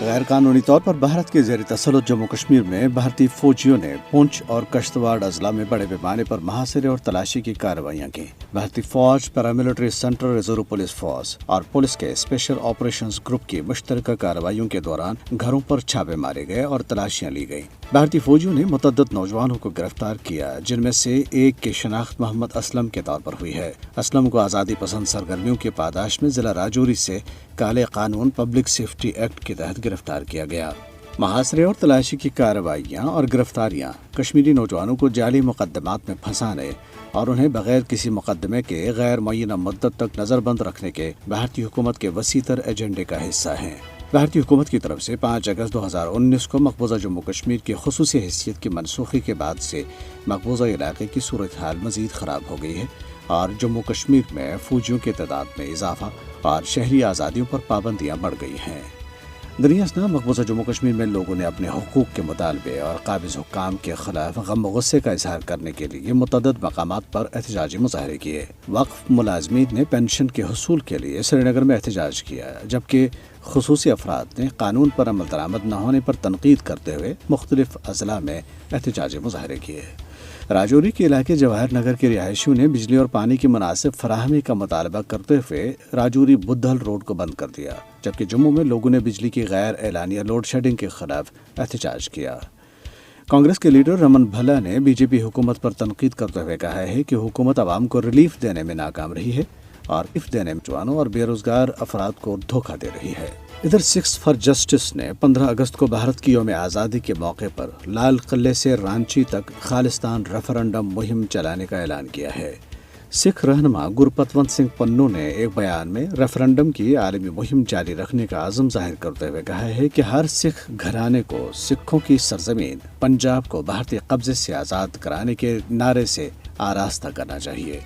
غیر قانونی طور پر بھارت کے زیر تسلط جموں کشمیر میں بھارتی فوجیوں نے پونچھ اور کشتواڑ اضلاع میں بڑے پیمانے پر محاصرے اور تلاشی کی کارروائیاں کی۔ بھارتی فوج، paramilitary central reserve police force اور پولیس کے اسپیشل آپریشنز گروپ کی مشترکہ کارروائیوں کے دوران گھروں پر چھاپے مارے گئے اور تلاشیاں لی گئیں۔ بھارتی فوجیوں نے متعدد نوجوانوں کو گرفتار کیا، جن میں سے ایک کی شناخت محمد اسلم کے طور پر ہوئی ہے۔ اسلم کو آزادی پسند سرگرمیوں کی پاداش میں ضلع راجوری سے کالے قانون پبلک سیفٹی ایکٹ کے تحت گرفتار کیا گیا۔ محاصرے اور تلاشی کی کارروائیاں اور گرفتاریاں کشمیری نوجوانوں کو جعلی مقدمات میں پھنسانے اور انہیں بغیر کسی مقدمے کے غیر معینہ مدت تک نظر بند رکھنے کے بھارتی حکومت کے وسیع تر ایجنڈے کا حصہ ہیں۔ بھارتی حکومت کی طرف سے 5 اگست 2019 کو مقبوضہ جموں کشمیر کی خصوصی حیثیت کی منسوخی کے بعد سے مقبوضہ علاقے کی صورتحال مزید خراب ہو گئی ہے اور جموں کشمیر میں فوجیوں کی تعداد میں اضافہ اور شہری آزادیوں پر پابندیاں بڑھ گئی ہیں۔ دریں اثنا مقبوضہ جموں کشمیر میں لوگوں نے اپنے حقوق کے مطالبے اور قابض حکام کے خلاف غم و غصے کا اظہار کرنے کے لیے متعدد مقامات پر احتجاجی مظاہرے کیے۔ وقف ملازمین نے پینشن کے حصول کے لیے سری نگر میں احتجاج کیا، جبکہ خصوصی افراد نے قانون پر عمل درآمد نہ ہونے پر تنقید کرتے ہوئے مختلف اضلاع میں احتجاجی مظاہرے کیے۔ راجوری کے علاقے جواہر نگر کے رہائشیوں نے بجلی اور پانی کی مناسب فراہمی کا مطالبہ کرتے ہوئے راجوری بدھل روڈ کو بند کر دیا، جبکہ جموں میں لوگوں نے بجلی کی غیر اعلانیہ لوڈ شیڈنگ کے خلاف احتجاج کیا۔ کانگریس کے لیڈر رمن بھلا نے بی جے پی حکومت پر تنقید کرتے ہوئے کہا ہے کہ حکومت عوام کو ریلیف دینے میں ناکام رہی ہے اور ریلیف دینے میں جوانوں اور بے روزگار افراد کو دھوکہ دے رہی ہے۔ ادھر سکس فار جسٹس نے 15 اگست کو بھارت کی یوم آزادی کے موقع پر لال قلعے سے رانچی تک خالصتان ریفرنڈم مہم چلانے کا اعلان کیا ہے۔ سکھ رہنما گرپتونت سنگھ پنو نے ایک بیان میں ریفرنڈم کی عالمی مہم جاری رکھنے کا عزم ظاہر کرتے ہوئے کہا ہے کہ ہر سکھ گھرانے کو سکھوں کی سرزمین پنجاب کو بھارتی قبضے سے آزاد کرانے کے نعرے سے آراستہ کرنا چاہیے۔